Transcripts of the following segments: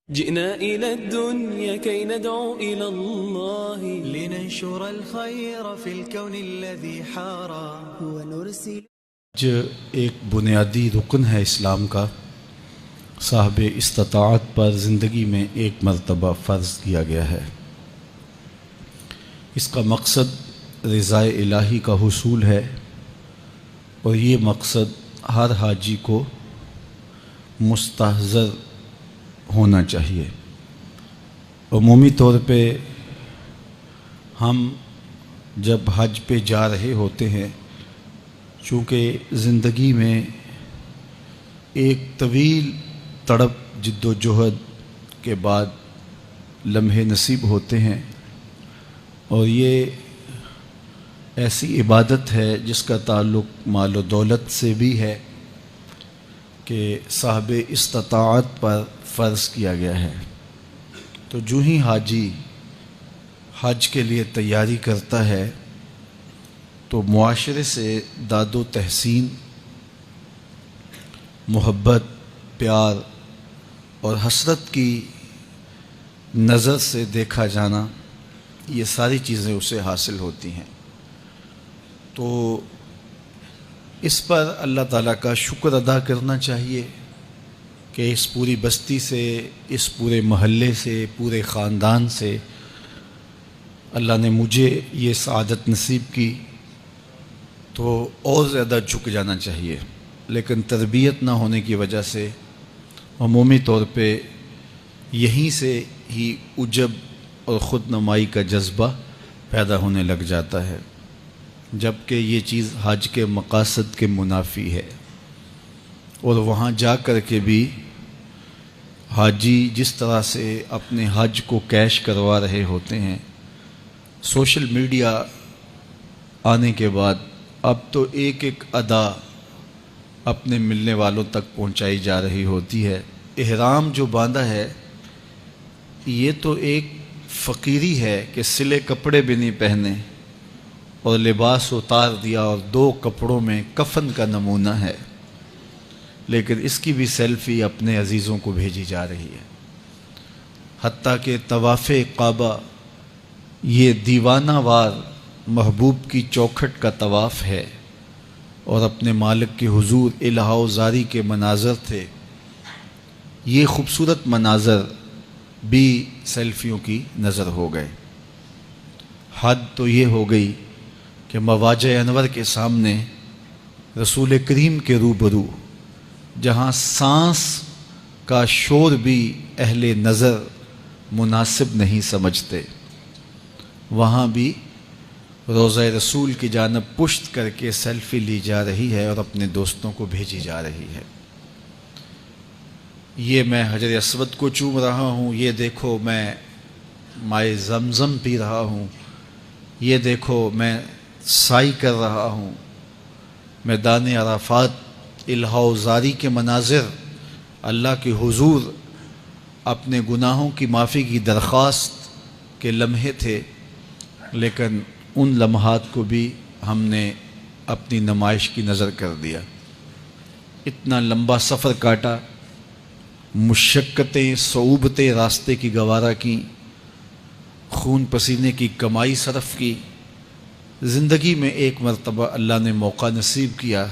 جئنا إلى الدنيا كي ندعو إلى الله لننشر الخير في الكون الذي حارى ونرسل ایک بنیادی رکن ہے اسلام کا، صاحب استطاعت پر زندگی میں ایک مرتبہ فرض کیا گیا ہے۔ اس کا مقصد رضا الہی کا حصول ہے، اور یہ مقصد ہر حاجی کو مستحضر ہونا چاہیے۔ عمومی طور پہ ہم جب حج پہ جا رہے ہوتے ہیں، چونکہ زندگی میں ایک طویل تڑپ جد و جہد کے بعد لمحے نصیب ہوتے ہیں، اور یہ ایسی عبادت ہے جس کا تعلق مال و دولت سے بھی ہے کہ صاحب استطاعت پر فرض کیا گیا ہے۔ تو جو ہی حاجی حج کے لیے تیاری کرتا ہے تو معاشرے سے داد و تحسین، محبت، پیار اور حسرت کی نظر سے دیکھا جانا، یہ ساری چیزیں اسے حاصل ہوتی ہیں۔ تو اس پر اللہ تعالیٰ کا شکر ادا کرنا چاہیے کہ اس پوری بستی سے، اس پورے محلے سے، پورے خاندان سے اللہ نے مجھے یہ سعادت نصیب کی، تو اور زیادہ جھک جانا چاہیے۔ لیکن تربیت نہ ہونے کی وجہ سے عمومی طور پہ یہیں سے ہی عجب اور خود نمائی کا جذبہ پیدا ہونے لگ جاتا ہے، جبکہ یہ چیز حج کے مقاصد کے منافی ہے۔ اور وہاں جا کر کے بھی حاجی جس طرح سے اپنے حج کو کیش کروا رہے ہوتے ہیں، سوشل میڈیا آنے کے بعد اب تو ایک ایک ادا اپنے ملنے والوں تک پہنچائی جا رہی ہوتی ہے۔ احرام جو باندھا ہے یہ تو ایک فقیری ہے کہ سلے کپڑے بھی نہیں پہنے اور لباس اتار دیا اور 2 کپڑوں میں کفن کا نمونہ ہے، لیکن اس کی بھی سیلفی اپنے عزیزوں کو بھیجی جا رہی ہے۔ حتیٰ کہ طواف کعبہ یہ دیوانہ وار محبوب کی چوکھٹ کا طواف ہے، اور اپنے مالک کے حضور الہا و زاری کے مناظر تھے۔ یہ خوبصورت مناظر بھی سیلفیوں کی نظر ہو گئے۔ حد تو یہ ہو گئی کہ مواجہ انور کے سامنے رسول کریم کے روبرو، جہاں سانس کا شور بھی اہل نظر مناسب نہیں سمجھتے، وہاں بھی روضہ رسول کی جانب پشت کر کے سیلفی لی جا رہی ہے اور اپنے دوستوں کو بھیجی جا رہی ہے۔ یہ میں حجر اسود کو چوم رہا ہوں، یہ دیکھو میں مائے زمزم پی رہا ہوں، یہ دیکھو میں سائی کر رہا ہوں۔ میدان عرفات الہا و زاری کے مناظر، اللہ کے حضور اپنے گناہوں کی معافی کی درخواست کے لمحے تھے، لیکن ان لمحات کو بھی ہم نے اپنی نمائش کی نظر کر دیا۔ اتنا لمبا سفر کاٹا، مشقتیں، صعوبتیں راستے کی گوارا کی، خون پسینے کی کمائی صرف کی۔ زندگی میں ایک مرتبہ اللہ نے موقع نصیب کیا،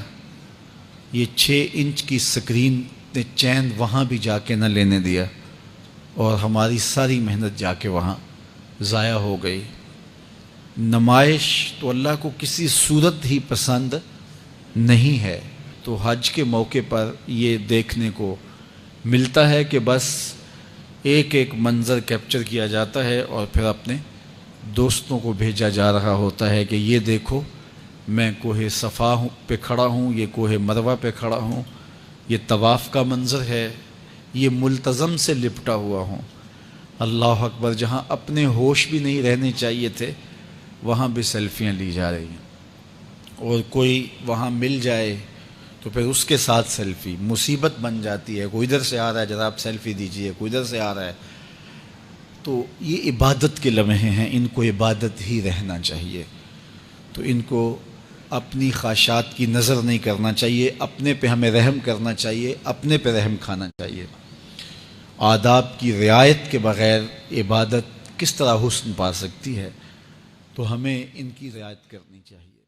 یہ 6 انچ کی سکرین نے چین وہاں بھی جا کے نہ لینے دیا، اور ہماری ساری محنت جا کے وہاں ضائع ہو گئی۔ نمائش تو اللہ کو کسی صورت ہی پسند نہیں ہے، تو حج کے موقع پر یہ دیکھنے کو ملتا ہے کہ بس ایک ایک منظر کیپچر کیا جاتا ہے، اور پھر اپنے دوستوں کو بھیجا جا رہا ہوتا ہے کہ یہ دیکھو میں کوہ صفا پہ کھڑا ہوں، یہ کوہ مروہ پہ کھڑا ہوں، یہ طواف کا منظر ہے، یہ ملتزم سے لپٹا ہوا ہوں۔ اللہ اکبر، جہاں اپنے ہوش بھی نہیں رہنے چاہیے تھے وہاں بھی سیلفیاں لی جا رہی ہیں، اور کوئی وہاں مل جائے تو پھر اس کے ساتھ سیلفی مصیبت بن جاتی ہے۔ کوئی ادھر سے آ رہا ہے ذرا آپ سیلفی دیجئے، کوئی ادھر سے آ رہا ہے۔ تو یہ عبادت کے لمحے ہیں، ان کو عبادت ہی رہنا چاہیے۔ تو ان کو اپنی خواہشات کی نظر نہیں کرنا چاہیے، اپنے پہ ہمیں رحم کرنا چاہیے، اپنے پہ رحم کھانا چاہیے۔ آداب کی رعایت کے بغیر عبادت کس طرح حسن پا سکتی ہے، تو ہمیں ان کی رعایت کرنی چاہیے۔